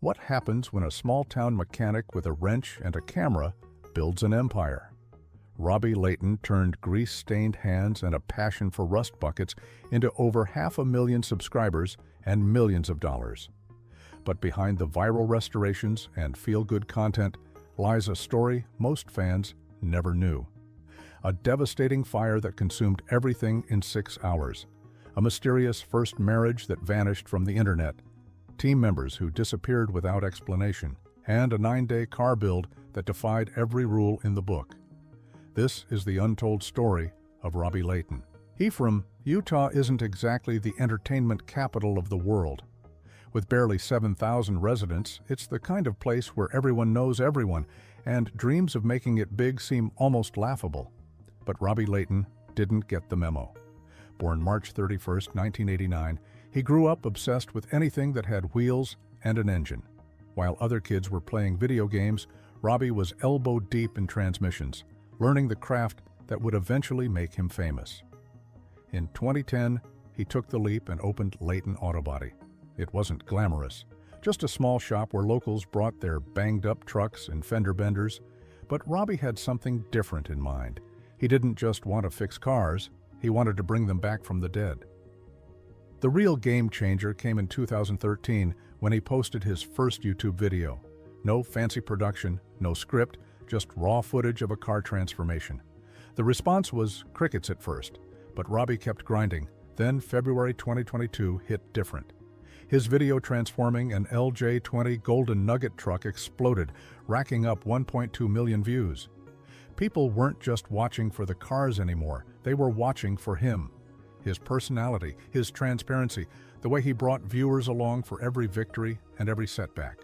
What happens when a small-town mechanic with a wrench and a camera builds an empire? Robby Layton turned grease-stained hands and a passion for rust buckets into over 500,000 subscribers and millions of dollars. But behind the viral restorations and feel-good content lies a story most fans never knew. A devastating fire that consumed everything in 6 hours. A mysterious first marriage that vanished from the internet. Team members who disappeared without explanation. And a 9-day car build that defied every rule in the book. This is the untold story of Robby Layton. He from Utah isn't exactly the entertainment capital of the world. With barely 7,000 residents, it's the kind of place where everyone knows everyone, and dreams of making it big seem almost laughable. But Robby Layton didn't get the memo. Born March 31, 1989, he grew up obsessed with anything that had wheels and an engine. While other kids were playing video games, Robby was elbow-deep in transmissions, learning the craft that would eventually make him famous. In 2010, he took the leap and opened Layton Auto Body. It wasn't glamorous, just a small shop where locals brought their banged-up trucks and fender benders. But Robby had something different in mind. He didn't just want to fix cars, he wanted to bring them back from the dead. The real game changer came in 2013 when he posted his first YouTube video. No fancy production, no script, just raw footage of a car transformation. The response was crickets at first, but Robby kept grinding. Then February 2022 hit different. His video transforming an LJ20 Golden Nugget truck exploded, racking up 1.2 million views. People weren't just watching for the cars anymore, they were watching for him. His personality, his transparency, the way he brought viewers along for every victory and every setback.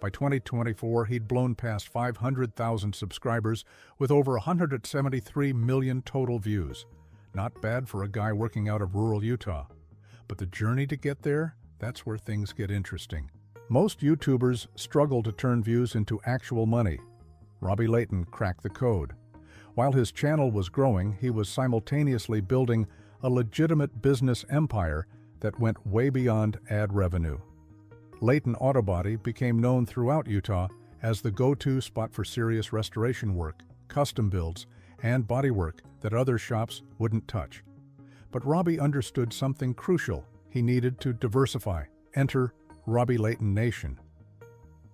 By 2024, he'd blown past 500,000 subscribers with over 173 million total views. Not bad for a guy working out of rural Utah. But the journey to get there, that's where things get interesting. Most YouTubers struggle to turn views into actual money. Robby Layton cracked the code. While his channel was growing, he was simultaneously building a legitimate business empire that went way beyond ad revenue. Layton Auto Body became known throughout Utah as the go-to spot for serious restoration work, custom builds, and bodywork that other shops wouldn't touch. But Robby understood something crucial. He needed to diversify. Enter Robby Layton Nation.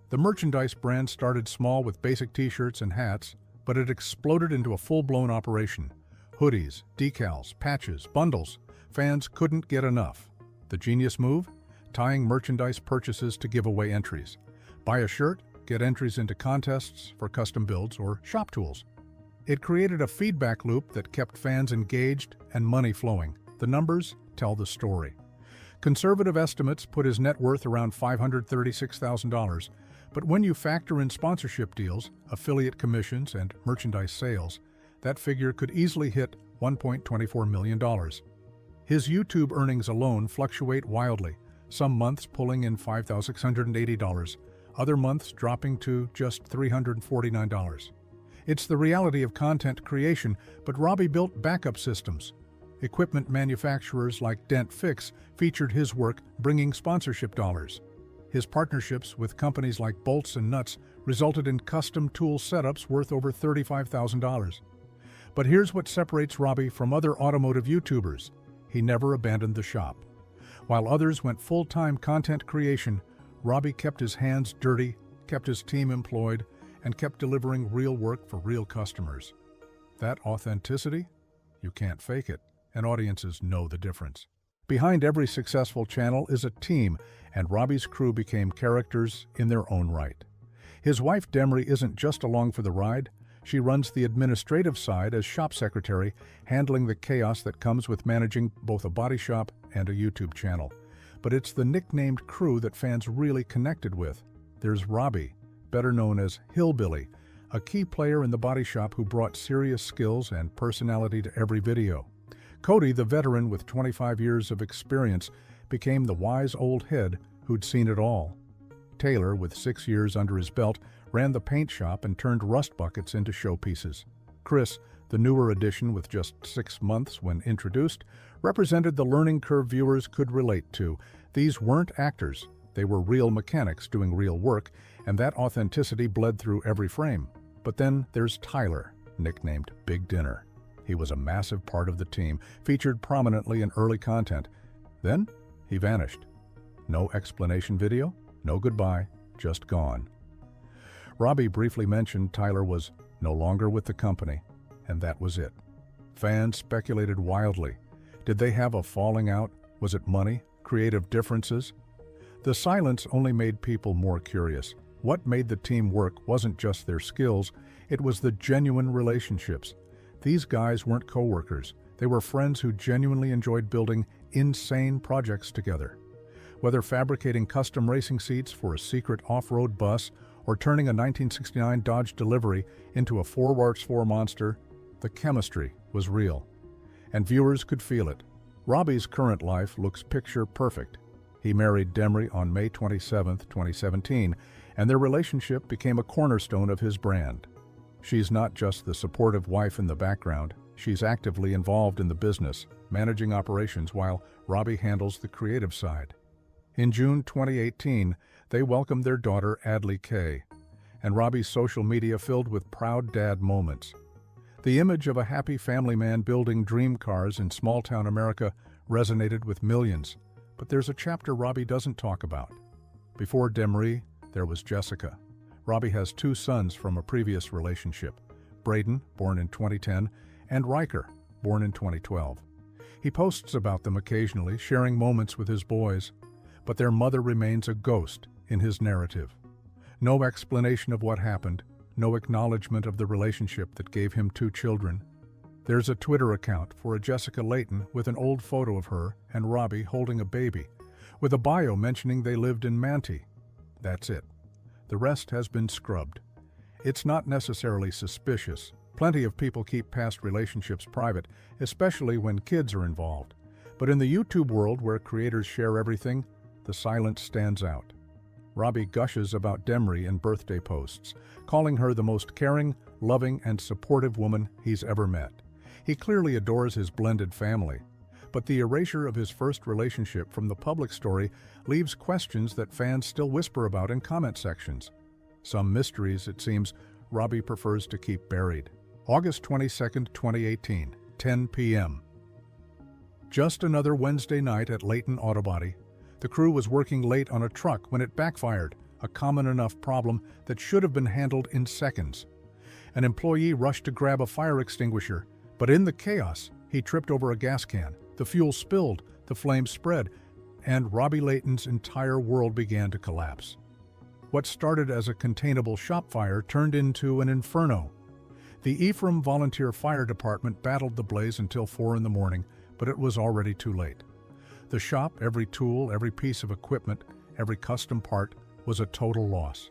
The merchandise brand started small with basic t-shirts and hats, but it exploded into a full-blown operation. Hoodies, decals, patches, bundles. Fans couldn't get enough. The genius move? Tying merchandise purchases to giveaway entries. Buy a shirt, get entries into contests for custom builds or shop tools. It created a feedback loop that kept fans engaged and money flowing. The numbers tell the story. Conservative estimates put his net worth around $536,000, but when you factor in sponsorship deals, affiliate commissions, and merchandise sales, that figure could easily hit $1.24 million. His YouTube earnings alone fluctuate wildly, some months pulling in $5,680, other months dropping to just $349. It's the reality of content creation, but Robby built backup systems. Equipment manufacturers like Dent Fix featured his work, bringing sponsorship dollars. His partnerships with companies like Bolts and Nuts resulted in custom tool setups worth over $35,000. But here's what separates Robby from other automotive YouTubers. He never abandoned the shop. While others went full-time content creation, Robby kept his hands dirty, kept his team employed, and kept delivering real work for real customers. That authenticity? You can't fake it, and audiences know the difference. Behind every successful channel is a team, and Robby's crew became characters in their own right. His wife Demry isn't just along for the ride. She runs the administrative side as shop secretary, handling the chaos that comes with managing both a body shop and a YouTube channel. But it's the nicknamed crew that fans really connected with. There's Robby, better known as Hillbilly, a key player in the body shop who brought serious skills and personality to every video. Cody, the veteran with 25 years of experience, became the wise old head who'd seen it all. Taylor, with 6 years under his belt, ran the paint shop and turned rust buckets into showpieces. Chris, the newer addition with just 6 months when introduced, represented the learning curve viewers could relate to. These weren't actors. They were real mechanics doing real work, and that authenticity bled through every frame. But then there's Tyler, nicknamed Big Dinner. He was a massive part of the team, featured prominently in early content. Then he vanished. No explanation video, no goodbye, just gone. Robby briefly mentioned Tyler was no longer with the company, and that was it. Fans speculated wildly. Did they have a falling out? Was it money? Creative differences? The silence only made people more curious. What made the team work wasn't just their skills, it was the genuine relationships. These guys weren't coworkers. They were friends who genuinely enjoyed building insane projects together. Whether fabricating custom racing seats for a secret off-road bus or turning a 1969 Dodge Delivery into a 4x4 monster, the chemistry was real. And viewers could feel it. Robby's current life looks picture perfect. He married Demry on May 27, 2017, and their relationship became a cornerstone of his brand. She's not just the supportive wife in the background, she's actively involved in the business, managing operations while Robby handles the creative side. In June 2018, they welcomed their daughter Adley Kay, and Robby's social media filled with proud dad moments. The image of a happy family man building dream cars in small-town America resonated with millions. But there's a chapter Robby doesn't talk about. Before Demry, there was Jessica. Robby has two sons from a previous relationship, Braden, born in 2010, and Riker, born in 2012. He posts about them occasionally, sharing moments with his boys, but their mother remains a ghost in his narrative. No explanation of what happened, no acknowledgement of the relationship that gave him two children. There's a Twitter account for a Jessica Layton with an old photo of her and Robby holding a baby, with a bio mentioning they lived in Manti. That's it. The rest has been scrubbed. It's not necessarily suspicious. Plenty of people keep past relationships private, especially when kids are involved. But in the YouTube world where creators share everything, the silence stands out. Robby gushes about Demry in birthday posts, calling her the most caring, loving, and supportive woman he's ever met. He clearly adores his blended family, but the erasure of his first relationship from the public story leaves questions that fans still whisper about in comment sections. Some mysteries, it seems, Robby prefers to keep buried. August 22, 2018, 10 p.m. Just another Wednesday night at Layton Auto Body. The crew was working late on a truck when it backfired, a common enough problem that should have been handled in seconds. An employee rushed to grab a fire extinguisher, but in the chaos, he tripped over a gas can. The fuel spilled, the flames spread, and Robby Layton's entire world began to collapse. What started as a containable shop fire turned into an inferno. The Ephraim Volunteer Fire Department battled the blaze until 4 in the morning, but it was already too late. The shop, every tool, every piece of equipment, every custom part, was a total loss.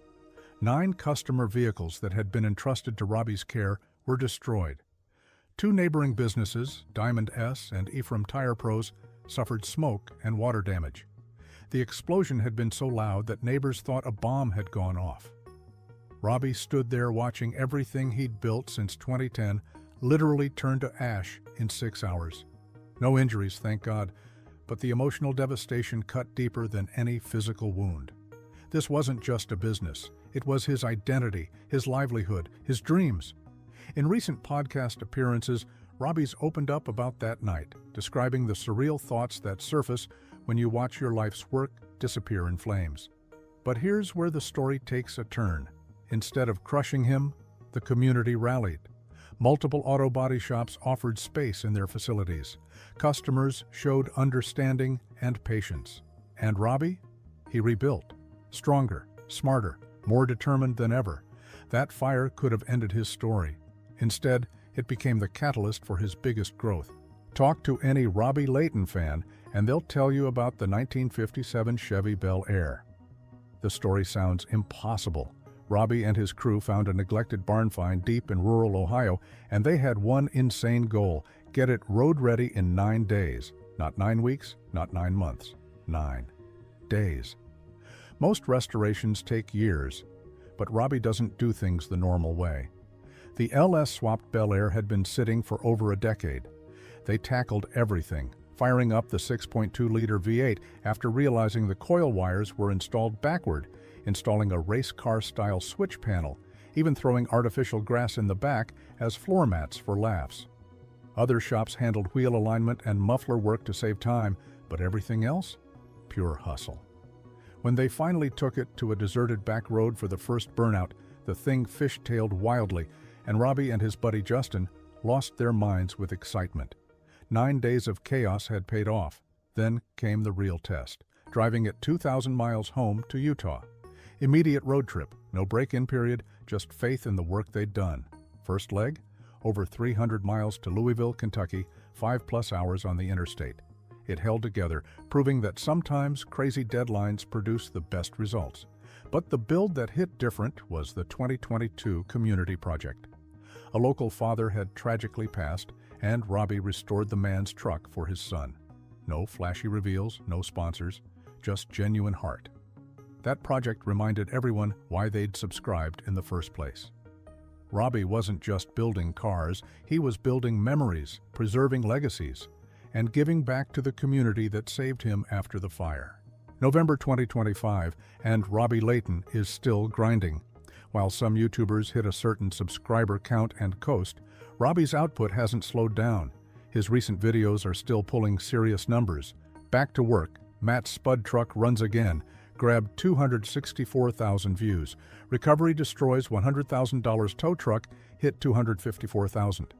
9 customer vehicles that had been entrusted to Robby's care were destroyed. 2 neighboring businesses, Diamond S and Ephraim Tire Pros, suffered smoke and water damage. The explosion had been so loud that neighbors thought a bomb had gone off. Robby stood there watching everything he'd built since 2010 literally turn to ash in 6 hours. No injuries, thank God, but the emotional devastation cut deeper than any physical wound. This wasn't just a business. It was his identity, his livelihood, his dreams. In recent podcast appearances, Robby's opened up about that night, describing the surreal thoughts that surface when you watch your life's work disappear in flames. But here's where the story takes a turn. Instead of crushing him, the community rallied. Multiple auto body shops offered space in their facilities. Customers showed understanding and patience. And Robby? He rebuilt. Stronger, smarter, more determined than ever. That fire could have ended his story. Instead, it became the catalyst for his biggest growth. Talk to any Robby Layton fan, and they'll tell you about the 1957 Chevy Bel Air. The story sounds impossible. Robby and his crew found a neglected barn find deep in rural Ohio, and they had one insane goal: get it road-ready in 9 days. Not 9 weeks, not 9 months. 9 days. Most restorations take years, but Robby doesn't do things the normal way. The LS-swapped Bel Air had been sitting for over a decade. They tackled everything: firing up the 6.2-liter V8 after realizing the coil wires were installed backward, installing a race car-style switch panel, even throwing artificial grass in the back as floor mats for laughs. Other shops handled wheel alignment and muffler work to save time, but everything else? Pure hustle. When they finally took it to a deserted back road for the first burnout, the thing fishtailed wildly, and Robby and his buddy Justin lost their minds with excitement. 9 days of chaos had paid off. Then came the real test, driving at 2,000 miles home to Utah. Immediate road trip, no break-in period, just faith in the work they'd done. First leg? Over 300 miles to Louisville, Kentucky, 5+ hours on the interstate. It held together, proving that sometimes crazy deadlines produce the best results. But the build that hit different was the 2022 community project. A local father had tragically passed, and Robby restored the man's truck for his son. No flashy reveals, no sponsors, just genuine heart. That project reminded everyone why they'd subscribed in the first place. Robby wasn't just building cars, he was building memories, preserving legacies, and giving back to the community that saved him after the fire. November 2025, and Robby Layton is still grinding. While some YouTubers hit a certain subscriber count and coast, Robby's output hasn't slowed down. His recent videos are still pulling serious numbers. Back to work, Matt's Spud truck runs again, grabbed 264,000 views. Recovery destroys $100,000 tow truck, hit 254,000.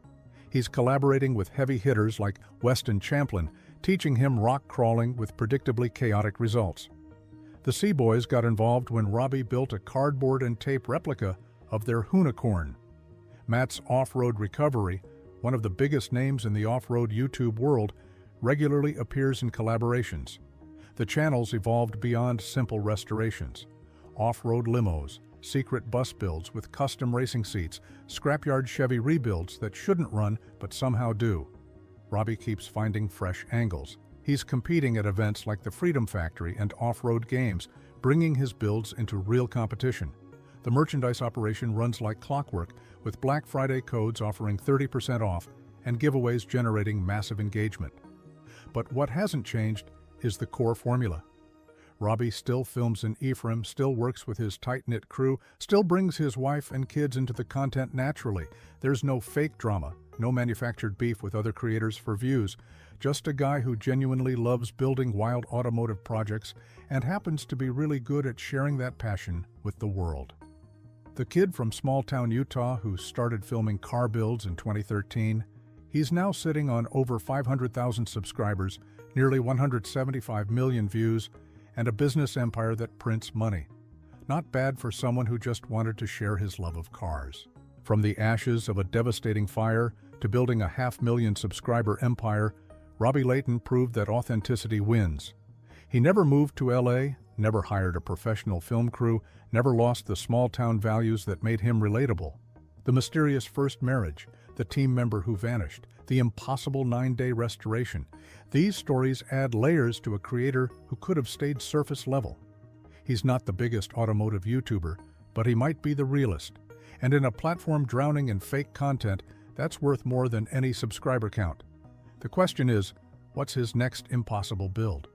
He's collaborating with heavy hitters like Weston Champlin, teaching him rock crawling with predictably chaotic results. The Seaboys got involved when Robby built a cardboard and tape replica of their Hoonicorn. Matt's Off-Road Recovery, one of the biggest names in the off-road YouTube world, regularly appears in collaborations. The channels evolved beyond simple restorations. Off-road limos, secret bus builds with custom racing seats, scrapyard Chevy rebuilds that shouldn't run but somehow do. Robby keeps finding fresh angles. He's competing at events like the Freedom Factory and Off-Road Games, bringing his builds into real competition. The merchandise operation runs like clockwork, with Black Friday codes offering 30% off and giveaways generating massive engagement. But what hasn't changed is the core formula. Robby still films in Ephraim, still works with his tight-knit crew, still brings his wife and kids into the content naturally. There's no fake drama, no manufactured beef with other creators for views, just a guy who genuinely loves building wild automotive projects and happens to be really good at sharing that passion with the world. The kid from small-town Utah who started filming car builds in 2013, he's now sitting on over 500,000 subscribers, nearly 175 million views, and a business empire that prints money. Not bad for someone who just wanted to share his love of cars. From the ashes of a devastating fire to building a 500,000 subscriber empire, Robby Layton proved that authenticity wins. He never moved to LA, never hired a professional film crew, never lost the small-town values that made him relatable. The mysterious first marriage, the team member who vanished, the impossible 9-day restoration. These stories add layers to a creator who could have stayed surface level. He's not the biggest automotive YouTuber, but he might be the realest. And in a platform drowning in fake content, that's worth more than any subscriber count. The question is, what's his next impossible build?